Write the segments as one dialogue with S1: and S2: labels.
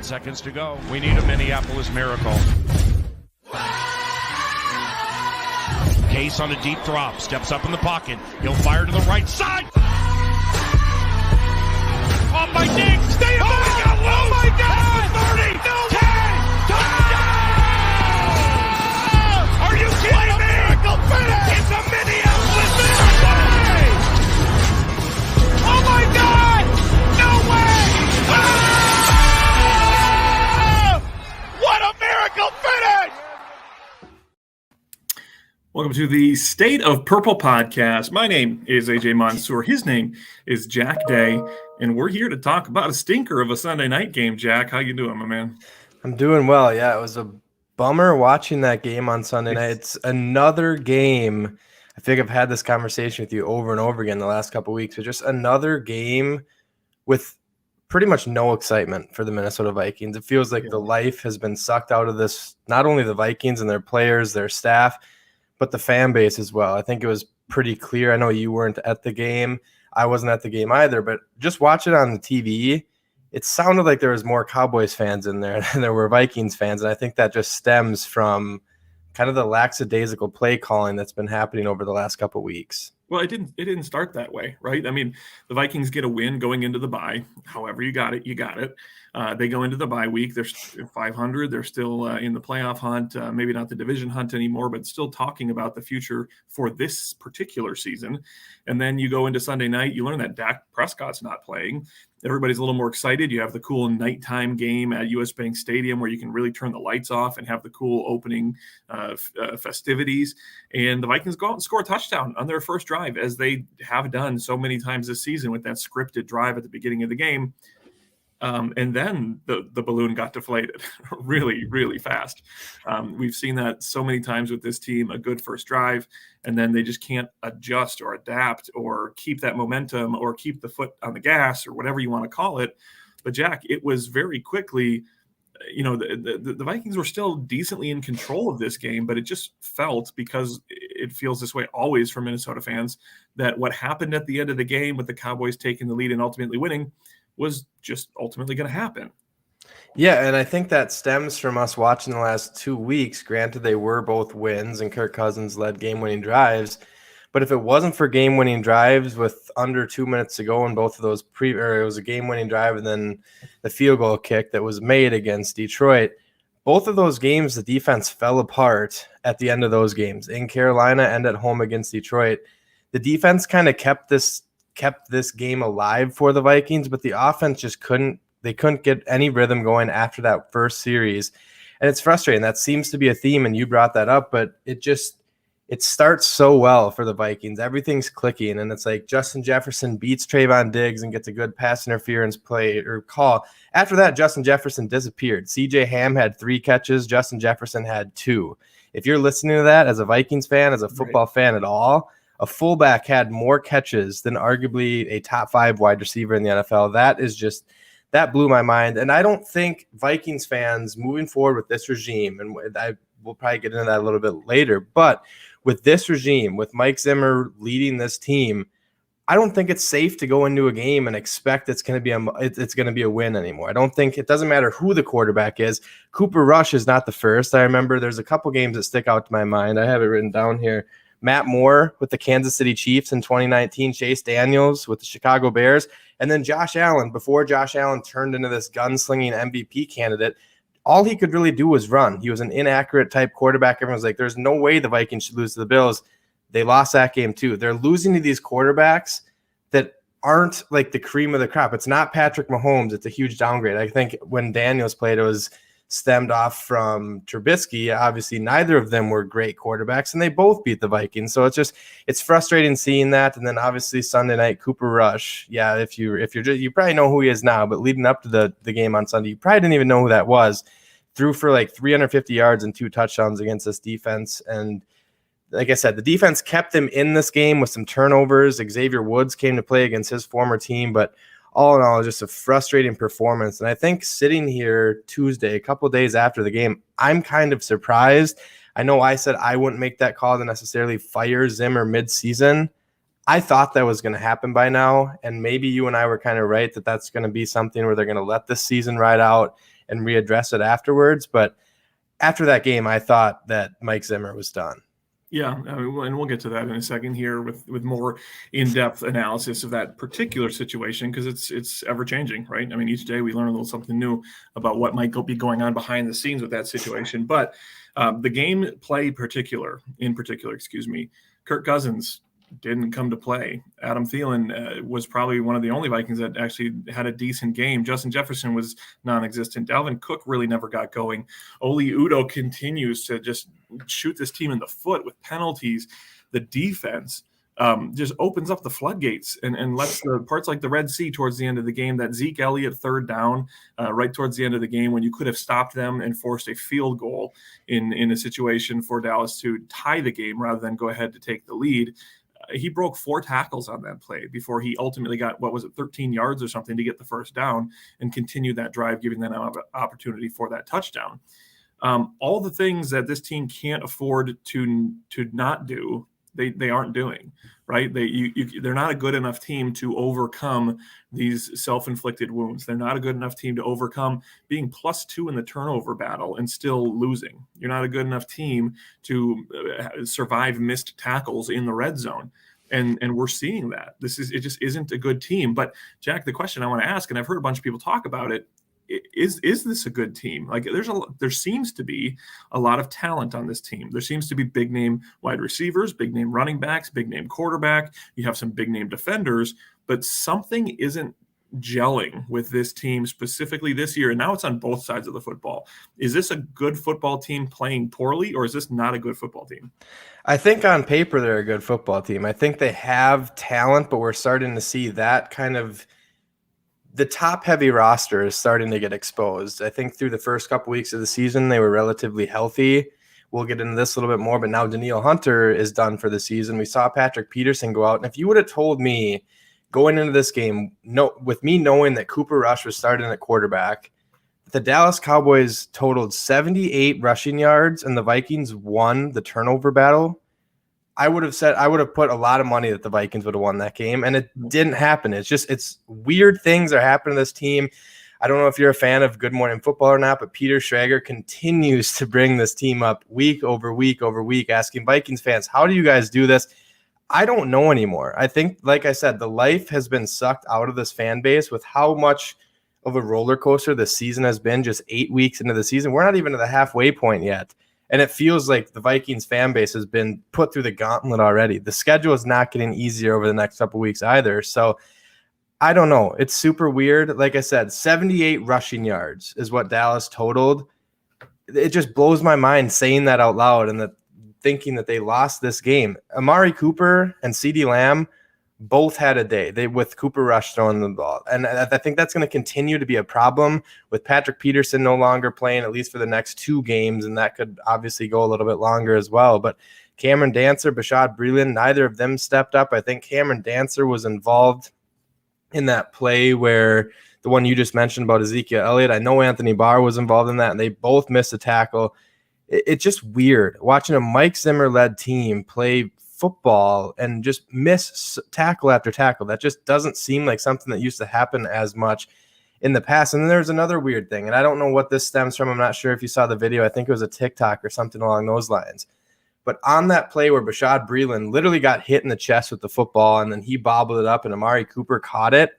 S1: seconds to go. We need a Minneapolis miracle. Case on a deep drop, steps up in the pocket. He'll fire to the right side. Off by Diggs. Stay up. Oh my God! 30, no 10, touchdown! Are you kidding me? Miracle finish! It's a Minneapolis miracle! Oh my God! No way! Ah! What a miracle finish!
S2: Welcome to the State of Purple podcast. My name is AJ Mansour. His name is Jack Day, and we're here to talk about a stinker of a Sunday night game. Jack, how you doing, my man?
S3: I'm doing well. Yeah, it was a bummer watching that game on Sunday night. It's another game. I think I've had this conversation with you over and over again the last couple of weeks, but just another game with pretty much no excitement for the Minnesota Vikings. It feels like the life has been sucked out of this, not only the Vikings and their players, their staff, but the fan base as well. I think it was pretty clear. I know you weren't at the game. I wasn't at the game either, but just watch it on the TV. It sounded like there was more Cowboys fans in there than there were Vikings fans. And I think that just stems from kind of the lackadaisical play calling that's been happening over the last couple of weeks.
S2: Well, it didn't start that way, right? I mean, the Vikings get a win going into the bye. However you got it, you got it. They go into the bye week. They're 500. They're still in the playoff hunt, maybe not the division hunt anymore, but still talking about the future for this particular season. And then you go into Sunday night, you learn that Dak Prescott's not playing. Everybody's a little more excited. You have the cool nighttime game at US Bank Stadium where you can really turn the lights off and have the cool opening festivities. And the Vikings go out and score a touchdown on their first drive, as they have done so many times this season with that scripted drive at the beginning of the game. And then the balloon got deflated really, really fast. We've seen that so many times with this team, a good first drive, and then they just can't adjust or adapt or keep that momentum or keep the foot on the gas or whatever you want to call it. But Jack, it was very quickly, the Vikings were still decently in control of this game, but it just felt, because it feels this way always for Minnesota fans, that what happened at the end of the game with the Cowboys taking the lead and ultimately winning was just ultimately going to happen.
S3: Yeah, and I think that stems from us watching the last 2 weeks. Granted, they were both wins, and Kirk Cousins led game-winning drives. But if it wasn't for game-winning drives with under 2 minutes to go in both of those, it was a game-winning drive and then the field goal kick that was made against Detroit. Both of those games, the defense fell apart at the end of those games, in Carolina and at home against Detroit. The defense kind of kept this game alive for the Vikings, but the offense just couldn't get any rhythm going after that first series. And it's frustrating. That seems to be a theme, and you brought that up, but it starts so well for the Vikings. Everything's clicking, and it's like Justin Jefferson beats Trayvon Diggs and gets a good pass interference play or call. After that, Justin Jefferson disappeared. CJ Ham had 3 catches. Justin Jefferson had 2. If you're listening to that as a Vikings fan, as a football fan at all, a fullback had more catches than arguably a top 5 wide receiver in the NFL. That blew my mind. And I don't think Vikings fans moving forward with this regime, and we'll probably get into that a little bit later, but with this regime, with Mike Zimmer leading this team, I don't think it's safe to go into a game and expect it's going to be a win anymore. I don't think it doesn't matter who the quarterback is. Cooper Rush is not the first. I remember there's a couple games that stick out to my mind. I have it written down here. Matt Moore with the Kansas City Chiefs in 2019, Chase Daniels with the Chicago Bears, and then Josh Allen, before Josh Allen turned into this gunslinging MVP candidate. All he could really do was run. He was an inaccurate type quarterback. Everyone's like, there's no way the Vikings should lose to the Bills. They lost that game too. They're losing to these quarterbacks that aren't like the cream of the crop. It's not Patrick Mahomes. It's a huge downgrade. I think when Daniels played, it was stemmed off from Trubisky. Obviously, neither of them were great quarterbacks, and they both beat the Vikings. So it's frustrating seeing that. And then obviously Sunday night, Cooper Rush. Yeah, if you probably know who he is now, but leading up to the game on Sunday, you probably didn't even know who that was. Threw for like 350 yards and 2 touchdowns against this defense. And like I said, the defense kept them in this game with some turnovers. Xavier Woods came to play against his former team, but all in all, just a frustrating performance. And I think sitting here Tuesday, a couple of days after the game, I'm kind of surprised. I know I said I wouldn't make that call to necessarily fire Zimmer mid-season. I thought that was going to happen by now, and maybe you and I were kind of right that that's going to be something where they're going to let this season ride out and readdress it afterwards. But after that game, I thought that Mike Zimmer was done.
S2: Yeah, and we'll get to that in a second here with more in-depth analysis of that particular situation, because it's ever-changing, right? I mean, each day we learn a little something new about what might be going on behind the scenes with that situation. But the game play in particular, Kirk Cousins didn't come to play. Adam Thielen was probably one of the only Vikings that actually had a decent game. Justin Jefferson was non-existent. Dalvin Cook really never got going. Oli Udoh continues to just shoot this team in the foot with penalties. The defense just opens up the floodgates and lets the parts like the Red Sea towards the end of the game, that Zeke Elliott third down right towards the end of the game when you could have stopped them and forced a field goal in a situation for Dallas to tie the game rather than go ahead to take the lead. He broke 4 tackles on that play before he ultimately got, 13 yards or something to get the first down and continue that drive, giving them an opportunity for that touchdown. All the things that this team can't afford to not do, they aren't doing, right? They're not a good enough team to overcome these self-inflicted wounds. They're not a good enough team to overcome being +2 in the turnover battle and still losing. You're not a good enough team to survive missed tackles in the red zone. And we're seeing that. It just isn't a good team. But Jack, the question I want to ask, and I've heard a bunch of people talk about it, is this a good team? Like there seems to be a lot of talent on this team. There seems to be big name wide receivers, big name running backs, big name quarterback. You have some big name defenders, but something isn't gelling with this team specifically this year. And now it's on both sides of the football. Is this a good football team playing poorly, or is this not a good football team?
S3: I think on paper they're a good football team. I think they have talent, but we're starting to see that kind of the top-heavy roster is starting to get exposed. I think through the first couple weeks of the season, they were relatively healthy. We'll get into this a little bit more, but now Danielle Hunter is done for the season. We saw Patrick Peterson go out, and if you would have told me going into this game, with me knowing that Cooper Rush was starting at quarterback, the Dallas Cowboys totaled 78 rushing yards, and the Vikings won the turnover battle, I would have put a lot of money that the Vikings would have won that game, and it didn't happen. It's weird things are happening to this team. I don't know if you're a fan of Good Morning Football or not, but Peter Schrager continues to bring this team up week over week over week, asking Vikings fans, how do you guys do this? I don't know anymore. I think, like I said, the life has been sucked out of this fan base with how much of a roller coaster this season has been just 8 weeks into the season. We're not even at the halfway point yet. And it feels like the Vikings fan base has been put through the gauntlet already. The schedule is not getting easier over the next couple weeks either. So I don't know. It's super weird. Like I said, 78 rushing yards is what Dallas totaled. It just blows my mind saying that out loud and thinking that they lost this game. Amari Cooper and CeeDee Lamb both had a day. With Cooper Rush throwing the ball. And I think that's going to continue to be a problem with Patrick Peterson no longer playing, at least for the next 2 games, and that could obviously go a little bit longer as well. But Cameron Dancer, Bashad Breeland, neither of them stepped up. I think Cameron Dancer was involved in that play where the one you just mentioned about Ezekiel Elliott. I know Anthony Barr was involved in that, and they both missed a tackle. It's just weird watching a Mike Zimmer-led team play football and just miss tackle after tackle. That just doesn't seem like something that used to happen as much in the past. And then there's another weird thing, and I don't know what this stems from. I'm not sure if you saw the video. I think it was a TikTok or something along those lines. But on that play where Bashad Breeland literally got hit in the chest with the football and then he bobbled it up and Amari Cooper caught it,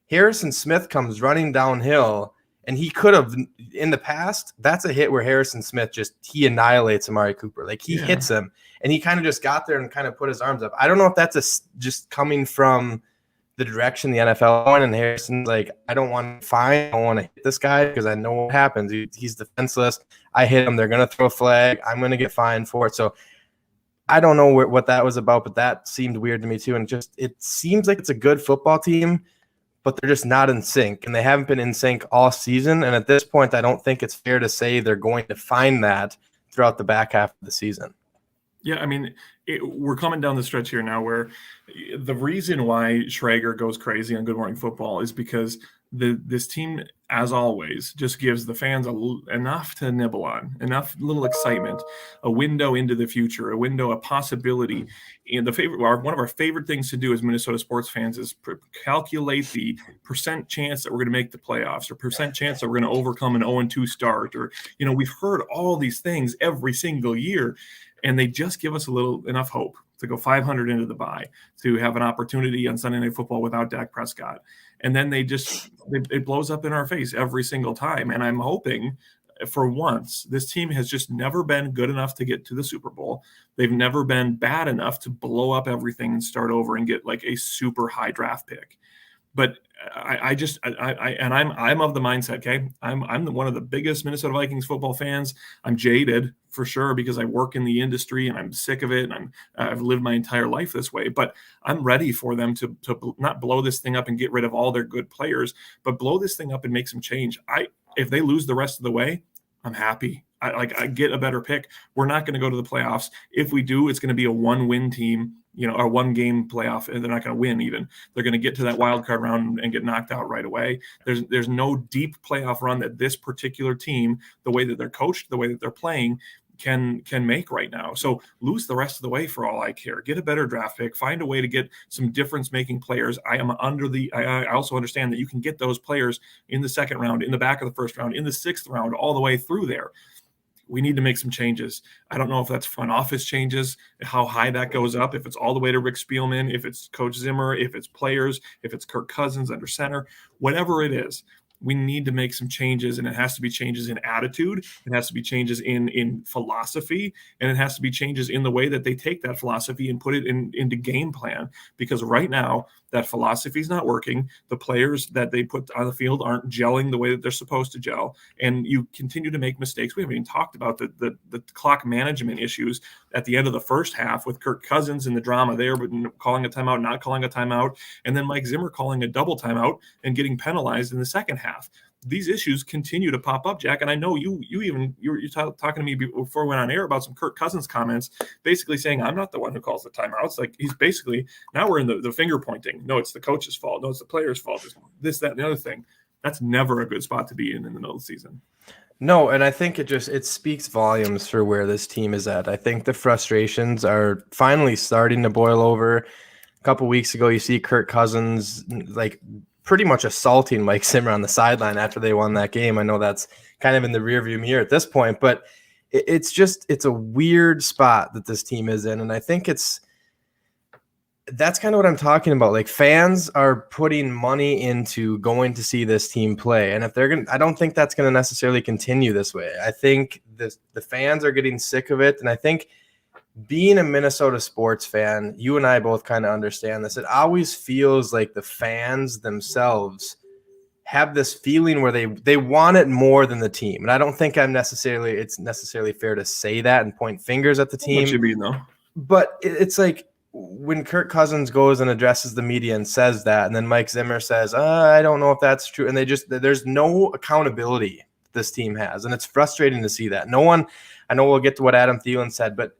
S3: Harrison Smith comes running downhill, and he could have, in the past, that's a hit where Harrison Smith he annihilates Amari Cooper. Like he hits him, and he kind of just got there and kind of put his arms up. I don't know if that's just coming from the direction the NFL went, and Harrison's like, I don't want to hit this guy because I know what happens. He's defenseless. I hit him. They're going to throw a flag. I'm going to get fined for it. So I don't know what that was about, but that seemed weird to me too. And it seems like it's a good football team, but they're just not in sync, and they haven't been in sync all season. And at this point, I don't think it's fair to say they're going to find that throughout the back half of the season.
S2: Yeah, I mean, we're coming down the stretch here now where the reason why Schrager goes crazy on Good Morning Football is because this team as always, just gives the fans enough to nibble on, enough little excitement, a window into the future, a possibility. And one of our favorite things to do as Minnesota sports fans is calculate the percent chance that we're going to make the playoffs, or percent chance that we're going to overcome an 0-2 start, or we've heard all these things every single year, and they just give us enough hope to go 500 into the bye, to have an opportunity on Sunday Night Football without Dak Prescott. And then it blows up in our face every single time. And I'm hoping for once, this team has just never been good enough to get to the Super Bowl. They've never been bad enough to blow up everything and start over and get like a super high draft pick. But I'm of the mindset, okay? I'm one of the biggest Minnesota Vikings football fans. I'm jaded for sure because I work in the industry and I'm sick of it, and I've lived my entire life this way. But I'm ready for them to not blow this thing up and get rid of all their good players, but blow this thing up and make some change. If they lose the rest of the way, I'm happy. I get a better pick. We're not going to go to the playoffs. If we do, it's going to be a one-win team, a one-game playoff, and they're not going to win even. They're going to get to that wild card round and get knocked out right away. There's no deep playoff run that this particular team, the way that they're coached, the way that they're playing, can make right now. So lose the rest of the way for all I care. Get a better draft pick. Find a way to get some difference-making players. I also understand that you can get those players in the second round, in the back of the first round, in the sixth round, all the way through there. We need to make some changes. I don't know if that's front office changes, how high that goes up, if it's all the way to Rick Spielman, if it's Coach Zimmer, if it's players, if it's Kirk Cousins under center, whatever it is. We need to make some changes, and it has to be changes in attitude. It has to be changes in philosophy, and it has to be changes in the way that they take that philosophy and put it into game plan. Because right now, that philosophy is not working. The players that they put on the field aren't gelling the way that they're supposed to gel, and you continue to make mistakes. We haven't even talked about the clock management issues at the end of the first half with Kirk Cousins and the drama there, but calling a timeout, not calling a timeout, and then Mike Zimmer calling a double timeout and getting penalized in the second half. These issues continue to pop up, Jack, and I know you're talking to me before we went on air about some Kirk Cousins comments, basically saying I'm not the one who calls the timeouts. Like, he's basically, now we're in the finger pointing. No, it's the coach's fault. No, it's the player's fault. It's this, that, and the other thing. That's never a good spot to be in the middle of the season.
S3: No, and I think it speaks volumes for where this team is at. I think the frustrations are finally starting to boil over. A couple weeks ago, you see Kirk Cousins like pretty much assaulting Mike Zimmer on the sideline after they won that game. I know that's kind of in the rearview mirror at this point, but it's a weird spot that this team is in. And I think that's kind of what I'm talking about. Like, fans are putting money into going to see this team play. And if I don't think that's going to necessarily continue this way. I think the fans are getting sick of it. And I think, being a Minnesota sports fan, you and I both kind of understand this. It always feels like the fans themselves have this feeling where they want it more than the team. And I don't think it's necessarily fair to say that and point fingers at the team.
S2: What you mean, though?
S3: But it's like when Kirk Cousins goes and addresses the media and says that, and then Mike Zimmer says, I don't know if that's true. And there's no accountability this team has. And it's frustrating to see that. I know we'll get to what Adam Thielen said, but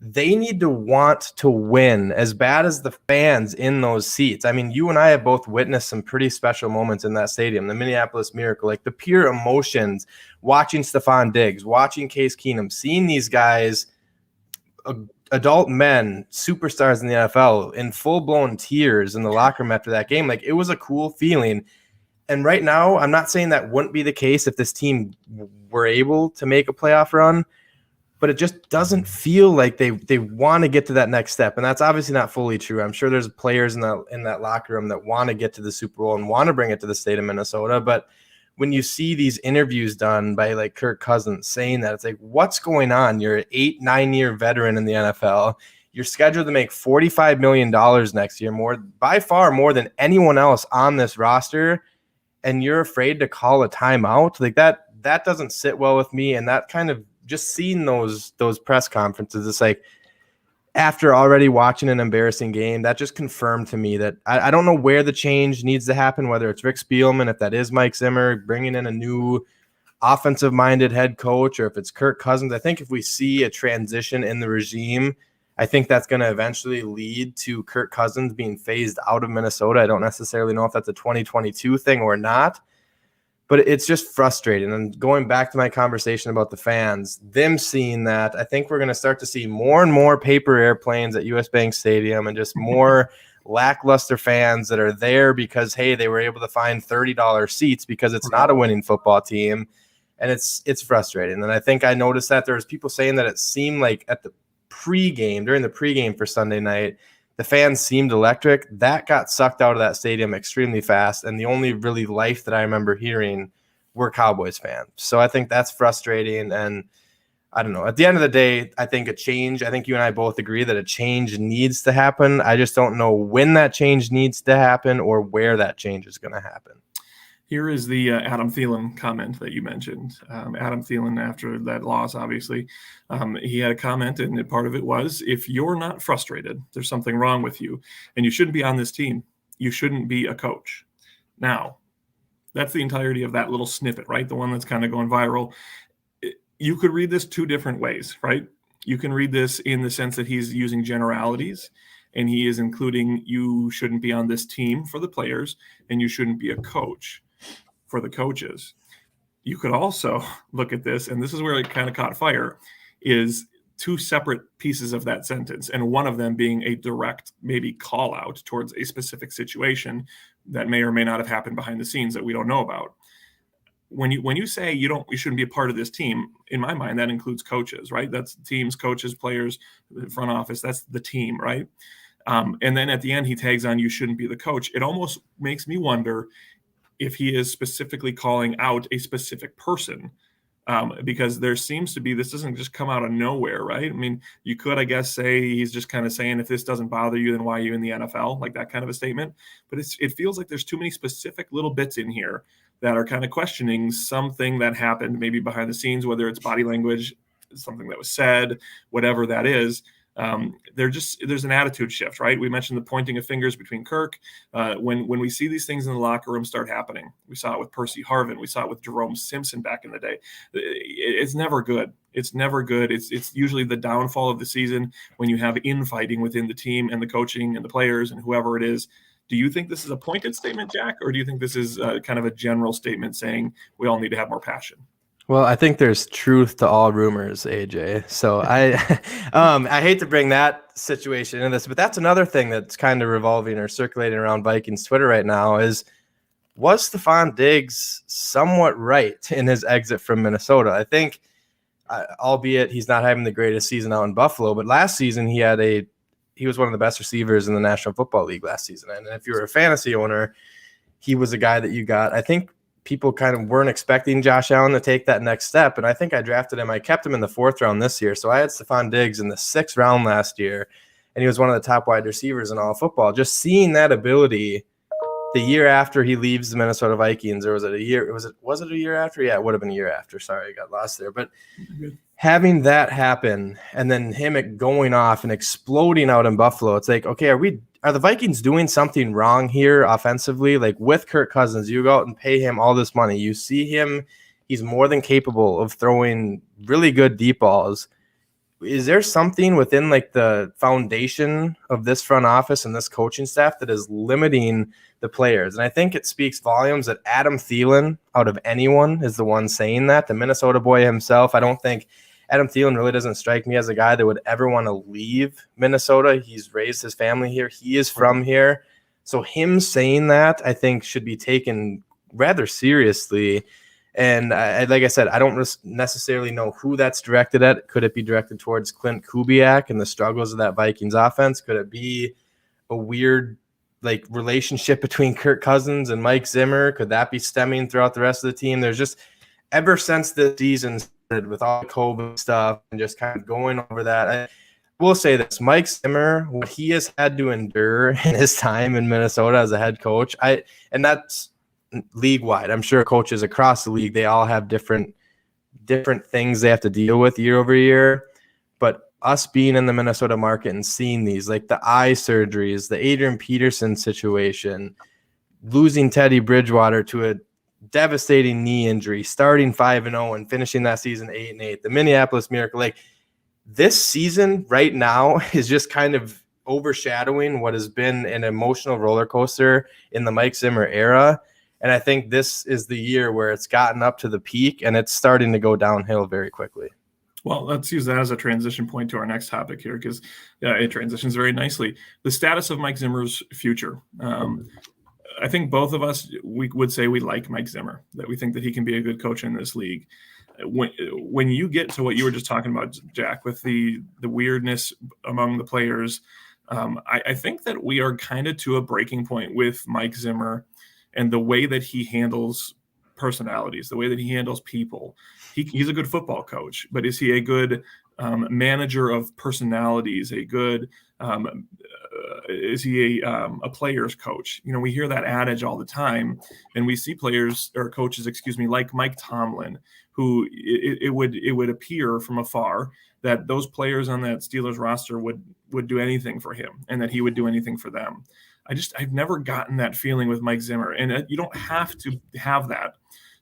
S3: they need to want to win as bad as the fans in those seats. I mean, you and I have both witnessed some pretty special moments in that stadium, the Minneapolis Miracle, like the pure emotions, watching Stephon Diggs, watching Case Keenum, seeing these guys, adult men, superstars in the NFL, in full-blown tears in the locker room after that game. Like, it was a cool feeling. And right now, I'm not saying that wouldn't be the case if this team were able to make a playoff run, but it just doesn't feel like they want to get to that next step. And that's obviously not fully true. I'm sure there's players in that locker room that want to get to the Super Bowl and want to bring it to the state of Minnesota. But when you see these interviews done by like Kirk Cousins saying that, it's like, what's going on? You're an 8-9 year veteran in the NFL. You're scheduled to make $45 million next year, by far more than anyone else on this roster. And you're afraid to call a timeout. Like, that doesn't sit well with me. And that kind of, just seeing those press conferences, it's like, after already watching an embarrassing game, that just confirmed to me that I don't know where the change needs to happen, whether it's Rick Spielman, if that is Mike Zimmer, bringing in a new offensive-minded head coach, or if it's Kirk Cousins. I think if we see a transition in the regime, I think that's going to eventually lead to Kirk Cousins being phased out of Minnesota. I don't necessarily know if that's a 2022 thing or not. But it's just frustrating. And going back to my conversation about the fans, them seeing that, I think we're going to start to see more and more paper airplanes at US Bank Stadium and just more lackluster fans that are there because, hey, they were able to find $30 seats because it's not a winning football team. And it's frustrating. And I think I noticed that there was people saying that it seemed like at the during the pregame for Sunday night, the fans seemed electric. That got sucked out of that stadium extremely fast. And the only really life that I remember hearing were Cowboys fans. So I think that's frustrating. And I don't know. At the end of the day, I think you and I both agree that a change needs to happen. I just don't know when that change needs to happen or where that change is going to happen.
S2: Here is the Adam Thielen comment that you mentioned. Adam Thielen, after that loss, obviously, he had a comment, and part of it was, if you're not frustrated, there's something wrong with you, and you shouldn't be on this team. You shouldn't be a coach. Now, that's the entirety of that little snippet, right? The one that's kind of going viral. You could read this two different ways, right? You can read this in the sense that he's using generalities, and he is including you shouldn't be on this team for the players, and you shouldn't be a coach for the coaches. You could also look at this, and this is where it kind of caught fire, is two separate pieces of that sentence, and one of them being a direct maybe call out towards a specific situation that may or may not have happened behind the scenes that we don't know about. When you say you shouldn't be a part of this team, in my mind, that includes coaches, right? That's teams, coaches, players, the front office, that's the team, right? And then at the end, he tags on, you shouldn't be the coach. It almost makes me wonder if he is specifically calling out a specific person, because there seems to be, this doesn't just come out of nowhere, right? I mean, you could, I guess, say he's just kind of saying, if this doesn't bother you, then why are you in the NFL? Like that kind of a statement. But it feels like there's too many specific little bits in here that are kind of questioning something that happened maybe behind the scenes, whether it's body language, something that was said, whatever that is. There's an attitude shift, right? We mentioned the pointing of fingers between Kirk. When we see these things in the locker room start happening, we saw it with Percy Harvin. We saw it with Jerome Simpson back in the day. It's never good. It's never good. It's usually the downfall of the season when you have infighting within the team and the coaching and the players and whoever it is. Do you think this is a pointed statement, Jack, or do you think this is kind of a general statement saying we all need to have more passion?
S3: Well, I think there's truth to all rumors, AJ. So I hate to bring that situation into this, but that's another thing that's kind of revolving or circulating around Vikings Twitter right now is, was Stephon Diggs somewhat right in his exit from Minnesota? I think, albeit he's not having the greatest season out in Buffalo, but last season he was one of the best receivers in the National Football League last season. And if you were a fantasy owner, he was a guy that you got. I think people kind of weren't expecting Josh Allen to take that next step. And I think I drafted him. I kept him in the 4th round this year. So I had Stephon Diggs in the 6th round last year, and he was one of the top wide receivers in all of football. Just seeing that ability the year after he leaves the Minnesota Vikings, or was it a year? Was it a year after? Yeah, it would have been a year after. Sorry, I got lost there. But having that happen and then him going off and exploding out in Buffalo, it's like, okay, are the Vikings doing something wrong here offensively? Like with Kirk Cousins, you go out and pay him all this money. You see him, he's more than capable of throwing really good deep balls. Is there something within like the foundation of this front office and this coaching staff that is limiting the players? And I think it speaks volumes that Adam Thielen, out of anyone, is the one saying that. The Minnesota boy himself, I don't think Adam Thielen really doesn't strike me as a guy that would ever want to leave Minnesota. He's raised his family here. He is from here. So him saying that, I think, should be taken rather seriously. And like I said, I don't necessarily know who that's directed at. Could it be directed towards Clint Kubiak and the struggles of that Vikings offense? Could it be a weird like relationship between Kirk Cousins and Mike Zimmer? Could that be stemming throughout the rest of the team? There's just, ever since the season with all the COVID stuff and just kind of going over that, I will say this: Mike Zimmer, what he has had to endure in his time in Minnesota as a head coach, and that's league wide. I'm sure coaches across the league, they all have different things they have to deal with year over year. But us being in the Minnesota market and seeing these, like the eye surgeries, the Adrian Peterson situation, losing Teddy Bridgewater to a devastating knee injury, starting 5-0 and finishing that season 8-8, the Minneapolis Miracle. Like this season right now is just kind of overshadowing what has been an emotional roller coaster in the Mike Zimmer era. And I think this is the year where it's gotten up to the peak and it's starting to go downhill very quickly.
S2: Well, let's use that as a transition point to our next topic here, because it transitions very nicely. The status of Mike Zimmer's future. I think both of us, we would say we like Mike Zimmer, that we think that he can be a good coach in this league. When you get to what you were just talking about, Jack, with the weirdness among the players, I think that we are kind of to a breaking point with Mike Zimmer and the way that he handles personalities, the way that he handles people. He's a good football coach, but is he a good manager of personalities? A good is he a player's coach? You know, we hear that adage all the time, and we see players or coaches, like Mike Tomlin, who it would appear from afar that those players on that Steelers roster would do anything for him, and that he would do anything for them. I've never gotten that feeling with Mike Zimmer, and you don't have to have that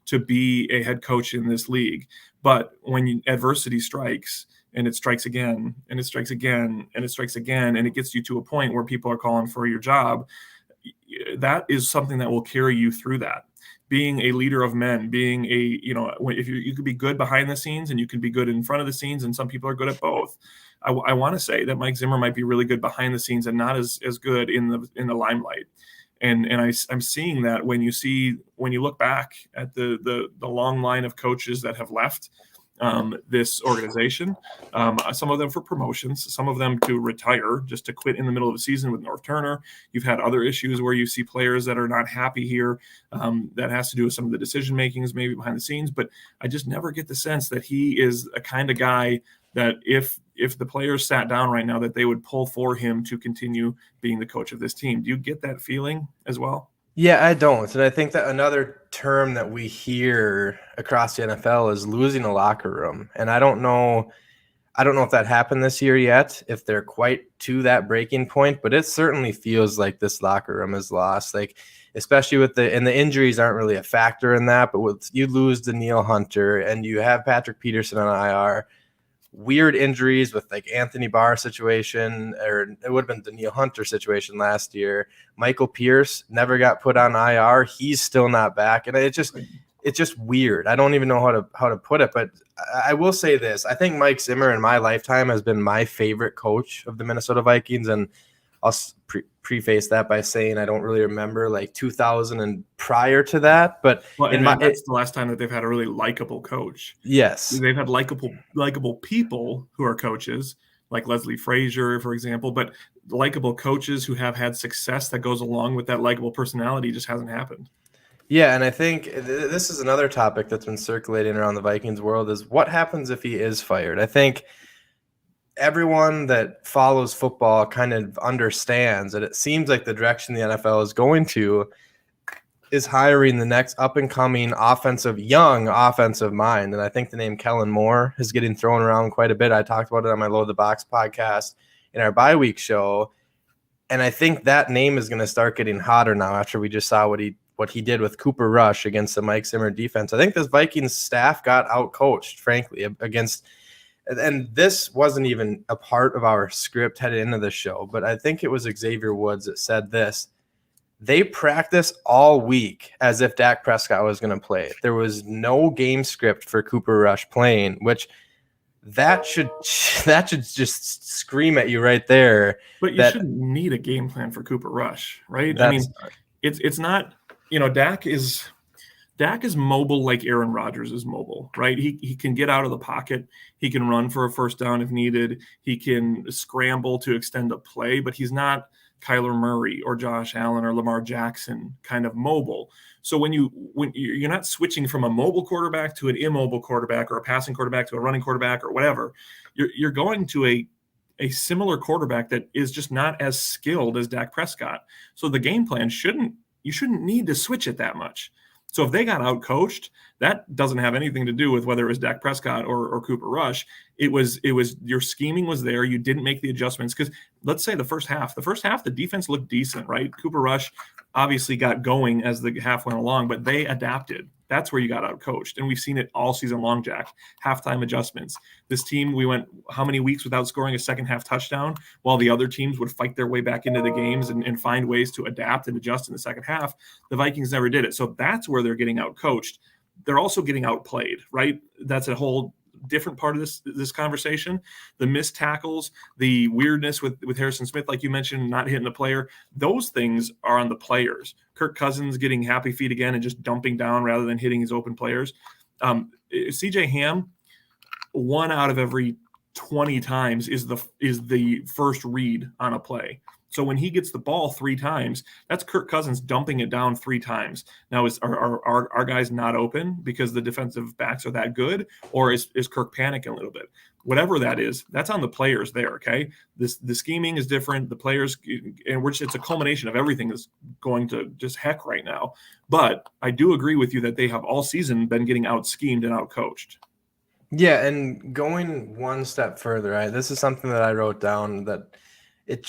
S2: to be a head coach in this league. But when adversity strikes, and it strikes again, and it strikes again, and it strikes again, and it gets you to a point where people are calling for your job, that is something that will carry you through that. Being a leader of men, being if you could be good behind the scenes and you can be good in front of the scenes, and some people are good at both. I want to say that Mike Zimmer might be really good behind the scenes and not as good in the limelight. And I'm seeing that when you look back at the long line of coaches that have left this organization, some of them for promotions, some of them to retire, just to quit in the middle of the season with North Turner. You've had other issues where you see players that are not happy here. That has to do with some of the decision makings maybe behind the scenes, but I just never get the sense that he is a kind of guy that if the players sat down right now, that they would pull for him to continue being the coach of this team. Do you get that feeling as well?
S3: Yeah, I don't. And I think that another term that we hear across the NFL is losing a locker room. And I don't know if that happened this year yet, if they're quite to that breaking point, but it certainly feels like this locker room is lost. Like, especially with the injuries aren't really a factor in that, but with you lose Danielle Hunter and you have Patrick Peterson on IR, weird injuries with like Anthony Barr situation, or it would have been Danielle Hunter situation last year. Michael Pierce never got put on IR. He's still not back. And it's just weird. I don't even know how to put it, but I will say this. I think Mike Zimmer in my lifetime has been my favorite coach of the Minnesota Vikings. And I'll preface that by saying I don't really remember like 2000 and prior to that, but
S2: that's the last time that they've had a really likable coach.
S3: Yes,
S2: they've had likable people who are coaches, like Leslie Frazier, for example, but likable coaches who have had success that goes along with that likable personality just hasn't happened.
S3: Yeah, and I think this is another topic that's been circulating around the Vikings world is what happens if he is fired. I think everyone that follows football kind of understands that it seems like the direction the NFL is going to is hiring the next up-and-coming young offensive mind. And I think the name Kellen Moore is getting thrown around quite a bit. I talked about it on my Load the Box podcast in our bye-week show. And I think that name is going to start getting hotter now after we just saw what he did with Cooper Rush against the Mike Zimmer defense. I think this Vikings staff got out-coached, frankly, and this wasn't even a part of our script headed into the show, but I think it was Xavier Woods that said this. They practice all week as if Dak Prescott was going to play. There was no game script for Cooper Rush playing, which that should just scream at you right there.
S2: But you shouldn't need a game plan for Cooper Rush, right? I mean, it's not, Dak is mobile like Aaron Rodgers is mobile, right? He can get out of the pocket. He can run for a first down if needed. He can scramble to extend a play, but he's not Kyler Murray or Josh Allen or Lamar Jackson kind of mobile. So when you're not switching from a mobile quarterback to an immobile quarterback or a passing quarterback to a running quarterback or whatever, you're going to a similar quarterback that is just not as skilled as Dak Prescott. So the game plan you shouldn't need to switch it that much. So if they got out-coached, that doesn't have anything to do with whether it was Dak Prescott or Cooper Rush. It was your scheming was there. You didn't make the adjustments because let's say the first half, the defense looked decent, right? Cooper Rush obviously got going as the half went along, but they adapted. That's where you got out coached. And we've seen it all season long, Jack. Halftime adjustments. This team, we went how many weeks without scoring a second half touchdown, while the other teams would fight their way back into the games and find ways to adapt and adjust in the second half. The Vikings never did it. So that's where they're getting out coached. They're also getting outplayed, right? That's a whole different part of this conversation. The missed tackles, the weirdness with Harrison Smith, like you mentioned, not hitting the player, those things are on the players. Kirk Cousins getting happy feet again and just dumping down rather than hitting his open players. CJ Ham, 1 out of every 20 times is the first read on a play. So when he gets the ball 3 times, that's Kirk Cousins dumping it down 3 times. Now, are our guys not open because the defensive backs are that good, or is Kirk panicking a little bit? Whatever that is, that's on the players there, okay? The scheming is different. The players, and it's a culmination of everything that's going to just heck right now. But I do agree with you that they have all season been getting out-schemed and out-coached.
S3: Yeah, and going one step further, right? This is something that I wrote down that – it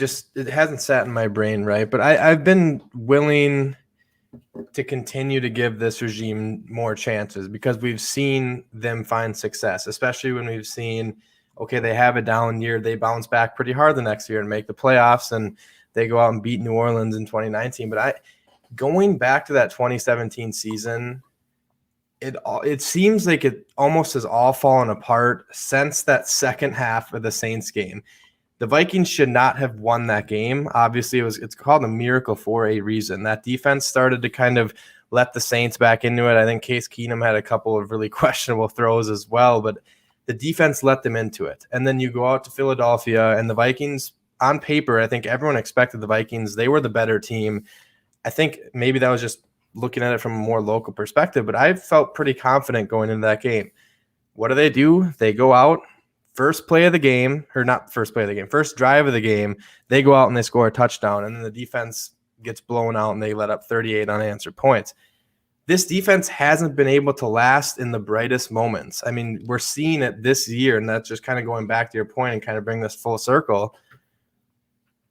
S3: hasn't sat in my brain, right? But I've been willing to continue to give this regime more chances because we've seen them find success, especially when we've seen, okay, they have a down year, they bounce back pretty hard the next year and make the playoffs, and they go out and beat New Orleans in 2019. But going back to that 2017 season, it seems like it almost has all fallen apart since that second half of the Saints game. The Vikings should not have won that game. Obviously, it's called a miracle for a reason. That defense started to kind of let the Saints back into it. I think Case Keenum had a couple of really questionable throws as well, but the defense let them into it. And then you go out to Philadelphia, and the Vikings, on paper, I think everyone expected the Vikings. They were the better team. I think maybe that was just looking at it from a more local perspective, but I felt pretty confident going into that game. What do? They go out. First drive of the game, they go out and they score a touchdown, and then the defense gets blown out and they let up 38 unanswered points. This defense hasn't been able to last in the brightest moments. I mean, we're seeing it this year, and that's just kind of going back to your point and kind of bring this full circle.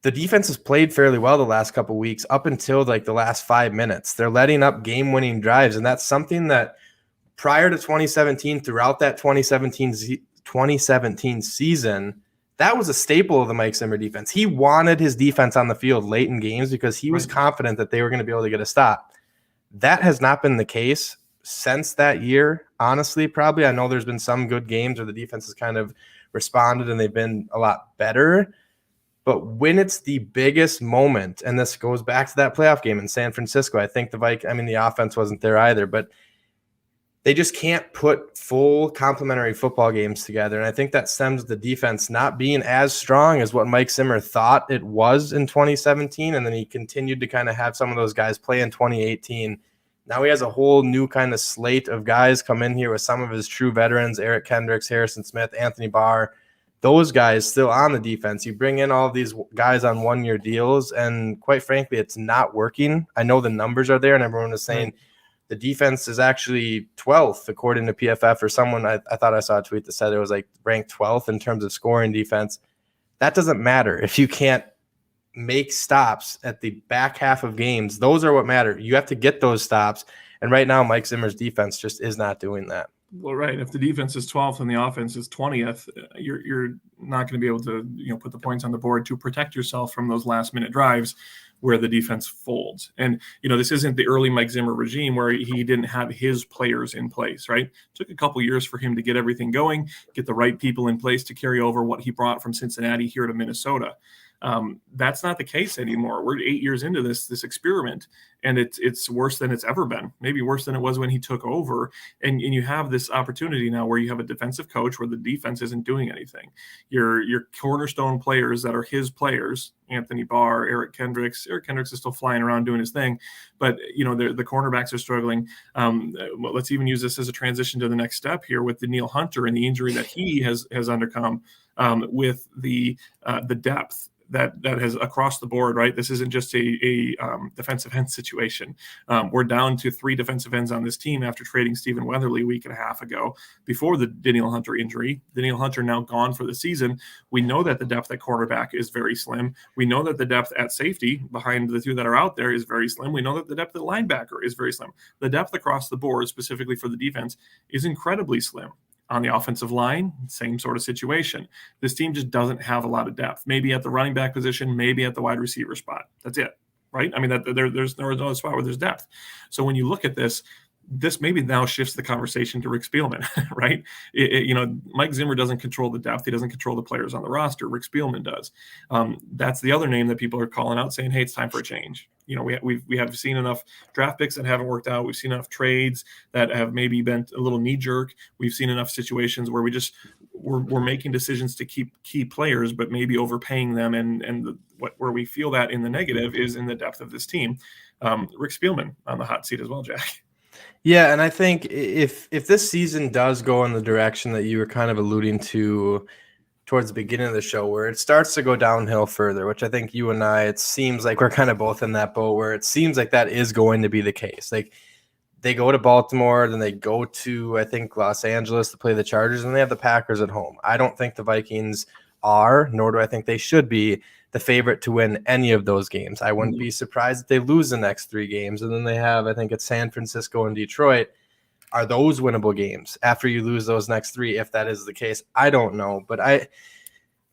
S3: The defense has played fairly well the last couple of weeks up until like the last 5 minutes. They're letting up game-winning drives, and that's something that prior to 2017, throughout that 2017 season, that was a staple of the Mike Zimmer defense. He wanted his defense on the field late in games because he was confident that they were going to be able to get a stop. That has not been the case since that year, honestly, probably. I know there's been some good games where the defense has kind of responded and they've been a lot better. But when it's the biggest moment, and this goes back to that playoff game in San Francisco, I think the offense wasn't there either, but they just can't put full complementary football games together. And I think that stems the defense not being as strong as what Mike Zimmer thought it was in 2017. And then he continued to kind of have some of those guys play in 2018. Now he has a whole new kind of slate of guys come in here with some of his true veterans, Eric Kendricks, Harrison Smith, Anthony Barr, those guys still on the defense. You bring in all of these guys on one-year deals, and quite frankly, it's not working. I know the numbers are there, and everyone is saying the defense is actually 12th, according to PFF, or someone. I thought I saw a tweet that said it was like ranked 12th in terms of scoring defense. That doesn't matter if you can't make stops at the back half of games. Those are what matter. You have to get those stops. And right now, Mike Zimmer's defense just is not doing that.
S2: Well, right. If the defense is 12th and the offense is 20th, you're not going to be able to put the points on the board to protect yourself from those last-minute drives where the defense folds. And, this isn't the early Mike Zimmer regime where he didn't have his players in place, right? It took a couple years for him to get everything going, get the right people in place to carry over what he brought from Cincinnati here to Minnesota. That's not the case anymore. We're 8 years into this experiment, and it's worse than it's ever been, maybe worse than it was when he took over. And you have this opportunity now where you have a defensive coach where the defense isn't doing anything. Your cornerstone players that are his players, Anthony Barr, Eric Kendricks is still flying around doing his thing, but the cornerbacks are struggling. Let's even use this as a transition to the next step here with Danielle Hunter and the injury that he has undergone, with the depth. that has across the board, right? This isn't just a defensive end situation. We're down to 3 defensive ends on this team after trading Stephen Weatherly a week and a half ago before the Danielle Hunter injury. Danielle Hunter now gone for the season. We know that the depth at quarterback is very slim. We know that the depth at safety behind the 2 that are out there is very slim. We know that the depth at linebacker is very slim. The depth across the board, specifically for the defense, is incredibly slim. On the offensive line, same sort of situation. This team just doesn't have a lot of depth. Maybe at the running back position, maybe at the wide receiver spot. That's it, right? I mean, there's no spot where there's depth. So when you look at this maybe now shifts the conversation to Rick Spielman, right? Mike Zimmer doesn't control the depth. He doesn't control the players on the roster. Rick Spielman does. That's the other name that people are calling out saying, hey, it's time for a change. We have seen enough draft picks that haven't worked out. We've seen enough trades that have maybe been a little knee jerk. We've seen enough situations where we're making decisions to keep key players, but maybe overpaying them. And where we feel that in the negative is in the depth of this team. Rick Spielman on the hot seat as well, Jack.
S3: Yeah, and I think if this season does go in the direction that you were kind of alluding to towards the beginning of the show, where it starts to go downhill further, which I think you and I, it seems like we're kind of both in that boat where it seems like that is going to be the case. Like they go to Baltimore, then they go to, I think, Los Angeles to play the Chargers, and they have the Packers at home. I don't think the Vikings are, nor do I think they should be, the favorite to win any of those games. I wouldn't be surprised if they lose the next 3 games. And then they have, I think it's San Francisco and Detroit. Are those winnable games after you lose those next 3? If that is the case, I don't know. But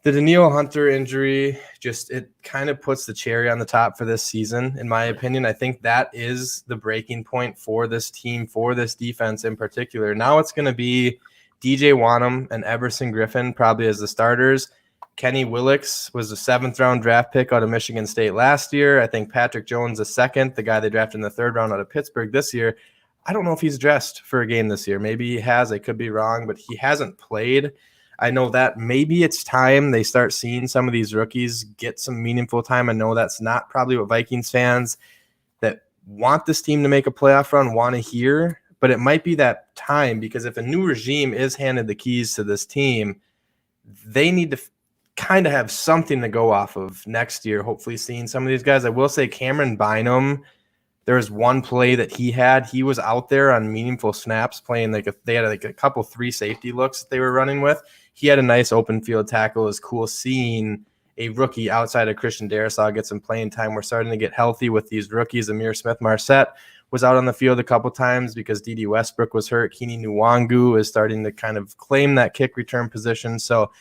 S3: the Danielle Hunter injury, it kind of puts the cherry on the top for this season, in my opinion. I think that is the breaking point for this team, for this defense in particular. Now it's going to be DJ Wanham and Everson Griffin probably as the starters. Kenny Willix was a 7th-round draft pick out of Michigan State last year. I think Patrick Jones a 2nd, the guy they drafted in the 3rd round out of Pittsburgh this year. I don't know if he's dressed for a game this year. Maybe he has. I could be wrong, but he hasn't played. I know that maybe it's time they start seeing some of these rookies get some meaningful time. I know that's not probably what Vikings fans that want this team to make a playoff run want to hear, but it might be that time because if a new regime is handed the keys to this team, they need to kind of have something to go off of next year, hopefully seeing some of these guys. I will say Cameron Bynum, there was one play that he was out there on meaningful snaps playing they had a couple 3 safety looks that they were running with. He had a nice open field tackle. It was cool seeing a rookie outside of Christian Darrisaw get some playing time. We're starting to get healthy with these rookies. Amir Smith-Marset was out on the field a couple times because Dede Westbrook was hurt. Keeney Nwangu is starting to kind of claim that kick return position. So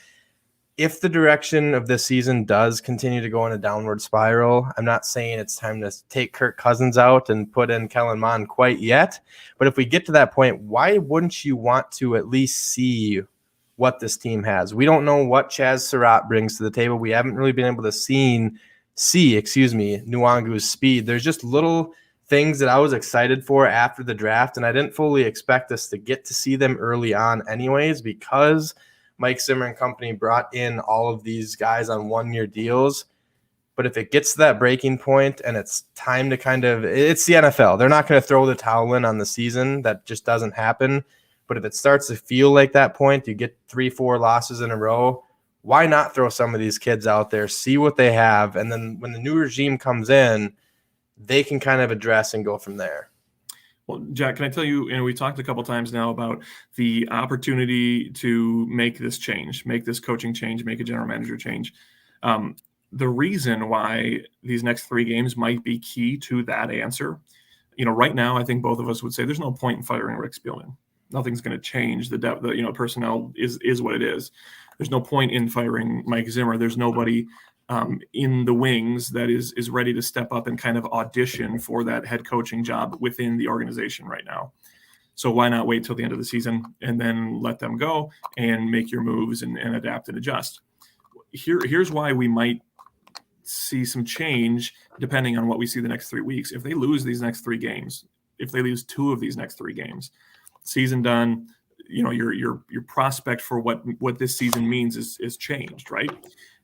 S3: if the direction of this season does continue to go in a downward spiral, I'm not saying it's time to take Kirk Cousins out and put in Kellen Mond quite yet. But if we get to that point, why wouldn't you want to at least see what this team has? We don't know what Chaz Surratt brings to the table. We haven't really been able to see Nwangu's speed. There's just little things that I was excited for after the draft, and I didn't fully expect us to get to see them early on anyways because Mike Zimmer and company brought in all of these guys on 1-year deals. But if it gets to that breaking point and it's time to it's the NFL. They're not going to throw the towel in on the season. That just doesn't happen. But if it starts to feel like that point, you get 3-4 losses in a row, why not throw some of these kids out there, see what they have, and then when the new regime comes in, they can kind of address and go from there.
S2: Well, Jack, can I tell you, we talked a couple times now about the opportunity to make this change, make this coaching change, make a general manager change. The reason why these next 3 games might be key to that answer, right now, I think both of us would say there's no point in firing Rick Spielman. Nothing's going to change. The depth, personnel is what it is. There's no point in firing Mike Zimmer. There's nobody in the wings that is ready to step up and kind of audition for that head coaching job within the organization right now. So why not wait till the end of the season and then let them go and make your moves and adapt and adjust? Here's why we might see some change depending on what we see the next 3 weeks. If they lose these next 3 games, if they lose 2 of these next 3 games, season done, your prospect for what this season means is changed, right?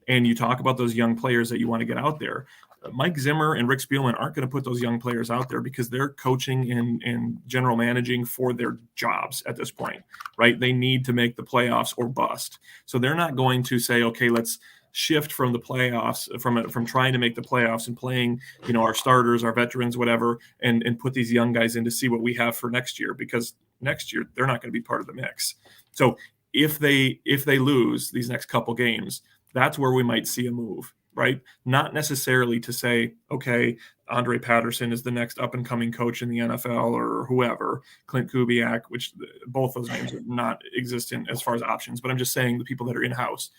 S2: And you talk about those young players that you want to get out there. Mike Zimmer and Rick Spielman aren't going to put those young players out there because they're coaching and general managing for their jobs at this point, right? They need to make the playoffs or bust. So they're not going to say, okay, let's shift from the playoffs, from trying to make the playoffs and playing, our starters, our veterans, whatever, and put these young guys in to see what we have for next year, because next year they're not going to be part of the mix. So if they lose these next couple games, that's where we might see a move, right? Not necessarily to say, okay, Andre Patterson is the next up-and-coming coach in the NFL, or whoever, Clint Kubiak, which both those names are not existent as far as options. But I'm just saying the people that are in-house,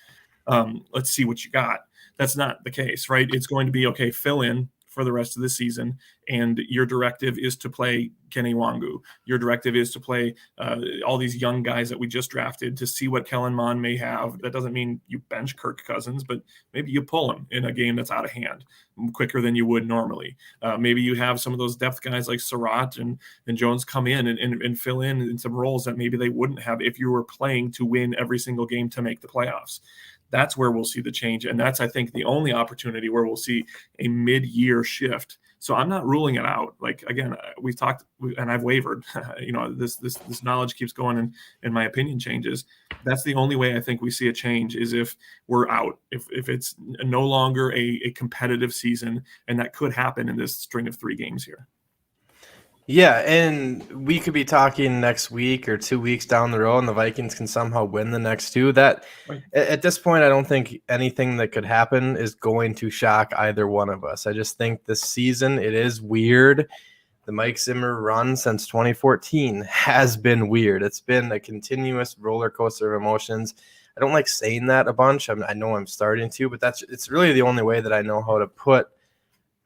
S2: let's see what you got. That's not the case, right? It's going to be, okay, fill in for the rest of the season, and your directive is to play Kenny Wangu. Your directive is to play all these young guys that we just drafted, to see what Kellen Mond may have. That doesn't mean you bench Kirk Cousins, but maybe you pull him in a game that's out of hand quicker than you would normally. Maybe you have some of those depth guys like Surratt and Jones come in and fill in some roles that maybe they wouldn't have if you were playing to win every single game to make the playoffs. That's where we'll see the change. And that's, I think, the only opportunity where we'll see a mid-year shift. So I'm not ruling it out. Like, again, we've talked and I've wavered, this knowledge keeps going and my opinion changes. That's the only way I think we see a change, is if we're out, if it's no longer a competitive season, and that could happen in this string of 3 games here.
S3: Yeah, and we could be talking next week or 2 weeks down the road, and the Vikings can somehow win the next 2. That, right, at this point, I don't think anything that could happen is going to shock either one of us. I just think this season, it is weird. The Mike Zimmer run since 2014 has been weird. It's been a continuous roller coaster of emotions. I don't like saying that a bunch. I know I'm starting to, but it's really the only way that I know how to put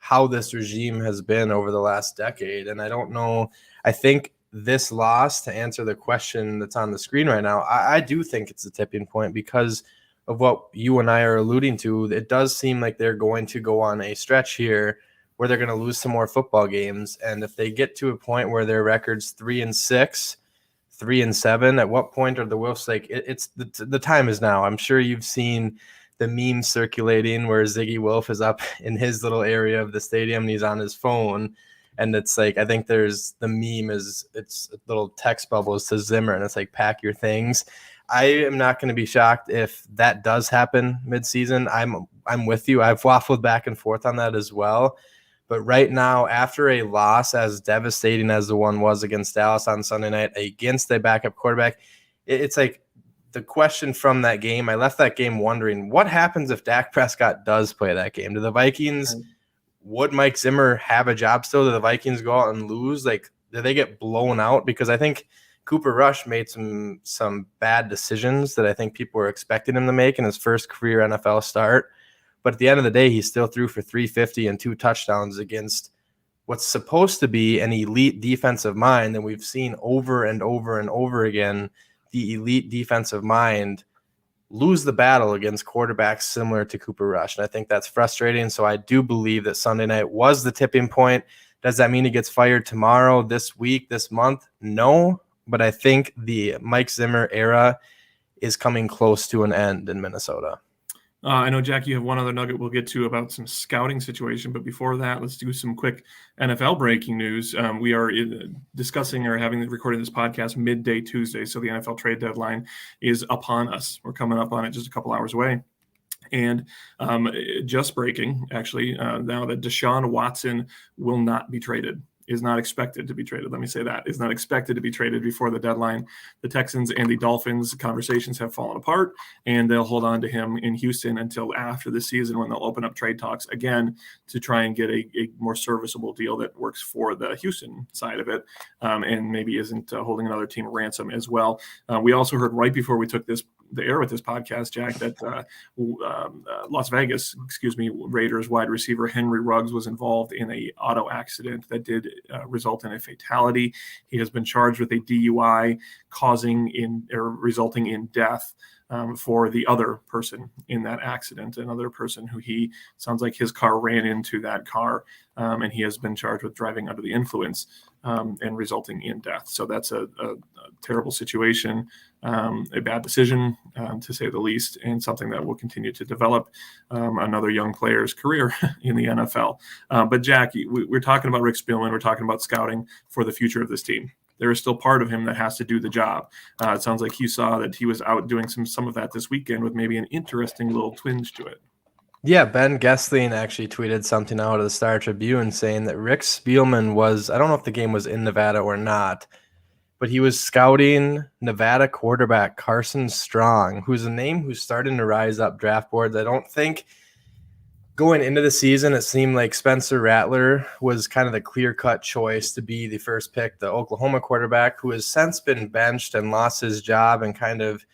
S3: how this regime has been over the last decade. And I don't know, I think this loss, to answer the question that's on the screen right now, I do think it's a tipping point because of what you and I are alluding to. It does seem like they're going to go on a stretch here where they're going to lose some more football games. And if they get to a point where their record's 3-6, 3-7, at what point are the Wolves like, it's the time is now. I'm sure you've seen the meme circulating where Ziggy Wolf is up in his little area of the stadium and he's on his phone, and it's like, I think there's the meme is, it's little text bubbles to Zimmer, and it's like, pack your things. I am not going to be shocked if that does happen midseason. I'm with you. I've waffled back and forth on that as well. But right now, after a loss as devastating as the one was against Dallas on Sunday night against a backup quarterback, it's like, the question from that game, I left that game wondering, what happens if Dak Prescott does play that game? Do the Vikings, would Mike Zimmer have a job still? Do the Vikings go out and lose? Like, do they get blown out? Because I think Cooper Rush made some bad decisions that I think people were expecting him to make in his first career NFL start. But at the end of the day, he still threw for 350 and 2 touchdowns against what's supposed to be an elite defensive mind. And we've seen over and over and over again the elite defensive mind lose the battle against quarterbacks similar to Cooper Rush. And I think that's frustrating. So I do believe that Sunday night was the tipping point. Does that mean he gets fired tomorrow, this week, this month? No, but I think the Mike Zimmer era is coming close to an end in Minnesota.
S2: I know, Jack, you have one other nugget we'll get to about some scouting situation, but before that, let's do some quick NFL breaking news. We are discussing or having recording this podcast midday Tuesday, so the NFL trade deadline is upon us. We're coming up on it just a couple hours away. And just breaking, actually, now that Deshaun Watson will not be traded. Is not expected to be traded. Let me say that. Is not expected to be traded before the deadline. The Texans and the Dolphins conversations have fallen apart, and they'll hold on to him in Houston until after the season, when they'll open up trade talks again to try and get a more serviceable deal that works for the Houston side of it, and maybe isn't holding another team ransom as well. We also heard right before we took the air with this podcast, Jack, that Las Vegas, Raiders wide receiver Henry Ruggs was involved in a auto accident that did result in a fatality. He has been charged with a DUI resulting in death for the other person in that accident, another person who he sounds like his car ran into that car, and he has been charged with driving under the influence and resulting in death. So that's a terrible situation, a bad decision, to say the least, and something that will continue to develop another young player's career in the NFL. But Jack, we're talking about Rick Spielman. We're talking about scouting for the future of this team. there is still part of him that has to do the job. It sounds like you saw that he was out doing some of that this weekend with maybe an interesting little twinge to it.
S3: Yeah, Ben Gessling actually tweeted something out of the Star Tribune saying that Rick Spielman was, I don't know if the game was in Nevada or not, but he was scouting Nevada quarterback Carson Strong, who's a name who's starting to rise up draft boards. I don't think going into the season, it seemed like Spencer Rattler was kind of the clear-cut choice to be the first pick, the Oklahoma quarterback, who has since been benched and lost his job and kind of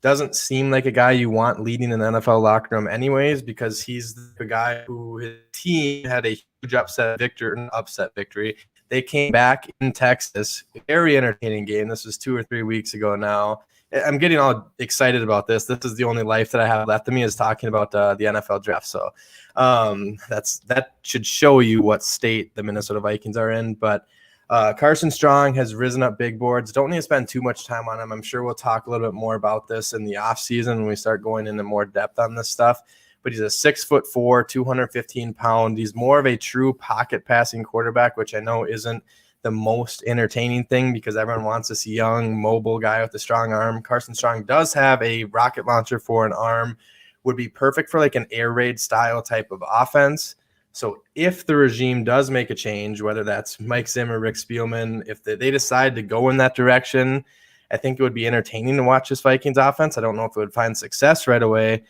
S3: doesn't seem like a guy you want leading an NFL locker room anyways, because he's the guy who his team had a huge upset victory. They came back in Texas, very entertaining game. This was 2 or 3 weeks ago now. I'm getting all excited about this. This is the only life that I have left of me is talking about the NFL draft. So that should show you what state the Minnesota Vikings are in. But Carson Strong has risen up big boards. Don't need to spend too much time on him. I'm sure we'll talk a little bit more about this in the offseason when we start going into more depth on this stuff. But he's a 6'4", 215 pound. He's more of a true pocket passing quarterback, which I know isn't the most entertaining thing because everyone wants this young, mobile guy with a strong arm. Carson Strong does have a rocket launcher for an arm, would be perfect for like an air raid style type of offense. So if the regime does make a change, whether that's Mike Zimmer, Rick Spielman, if they decide to go in that direction, I think it would be entertaining to watch this Vikings offense. I don't know if it would find success right away,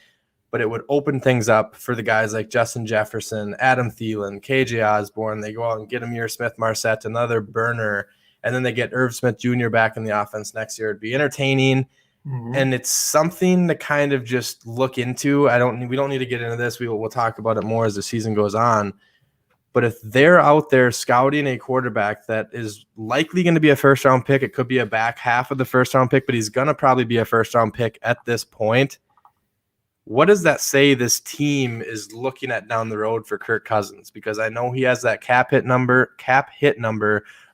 S3: but it would open things up for the guys like Justin Jefferson, Adam Thielen, KJ Osborne. They go out and get Amir Smith-Marset, another burner, and then they get Irv Smith Jr. back in the offense next year. It'd be entertaining. And it's something to kind of just look into. We don't need to get into this. We'll talk about it more as the season goes on. But if they're out there scouting a quarterback that is likely going to be a first-round pick, it could be a back half of the first-round pick, but he's going to probably be a first-round pick at this point. What does that say this team is looking at down the road for Kirk Cousins? Because I know he has that cap hit number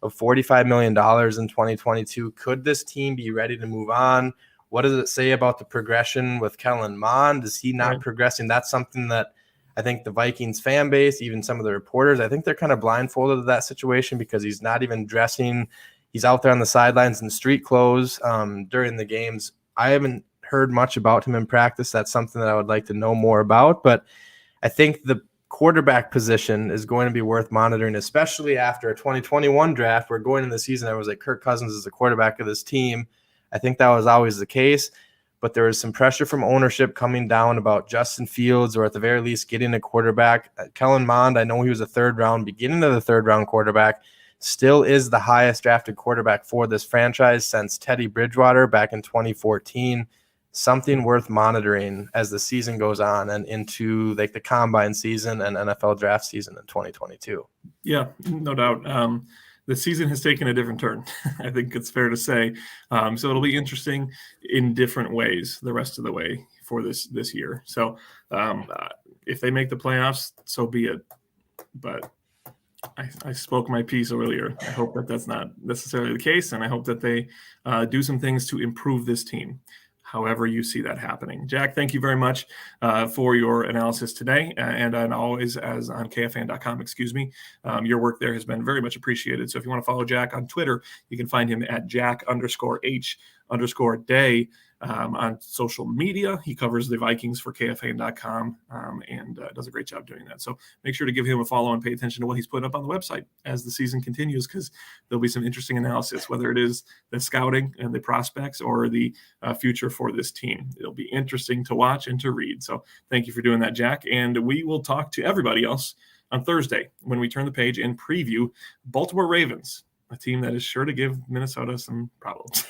S3: of $45 million in 2022. Could this team be ready to move on? What does it say about the progression with Kellen Mond? Is he not progressing? That's something that I think the Vikings fan base, even some of the reporters, I think they're kind of blindfolded to that situation because he's not even dressing. He's out there on the sidelines in street clothes during the games. I haven't heard much about him in practice. That's something that I would like to know more about. But I think the quarterback position is going to be worth monitoring, especially after a 2021 draft where going into the season, I was like, Kirk Cousins is the quarterback of this team. I think that was always the case, but there was some pressure from ownership coming down about Justin Fields or at the very least getting a quarterback. Kellen Mond, I know he was beginning of the third round quarterback, still is the highest drafted quarterback for this franchise since Teddy Bridgewater back in 2014. Something worth monitoring as the season goes on and into like the combine season and NFL draft season in 2022.
S2: Yeah, no doubt. The season has taken a different turn. I think it's fair to say. So it'll be interesting in different ways the rest of the way for this year. So if they make the playoffs, so be it. But I spoke my piece earlier. I hope that that's not necessarily the case, and I hope that they do some things to improve this team. However you see that happening. Jack, thank you very much for your analysis today. And always as on KFAN.com, your work there has been very much appreciated. So if you want to follow Jack on Twitter, you can find him at Jack_H_day on social media. He covers the Vikings for KFAN.com and does a great job doing that. So make sure to give him a follow and pay attention to what he's putting up on the website as the season continues, because there'll be some interesting analysis, whether it is the scouting and the prospects or the future for this team. It'll be interesting to watch and to read. So thank you for doing that, Jack. And we will talk to everybody else on Thursday when we turn the page and preview Baltimore Ravens, a team that is sure to give Minnesota some problems.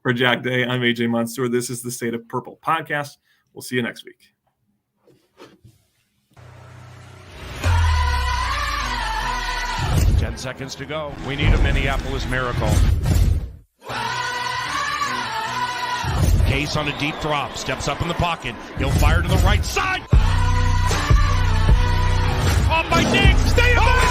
S2: For Jack Day, I'm AJ Monster. This is the State of Purple podcast. We'll see you next week.
S1: 10 seconds to go. We need a Minneapolis miracle. Case on a deep drop. Steps up in the pocket. He'll fire to the right side. Off by Diggs. Stay away!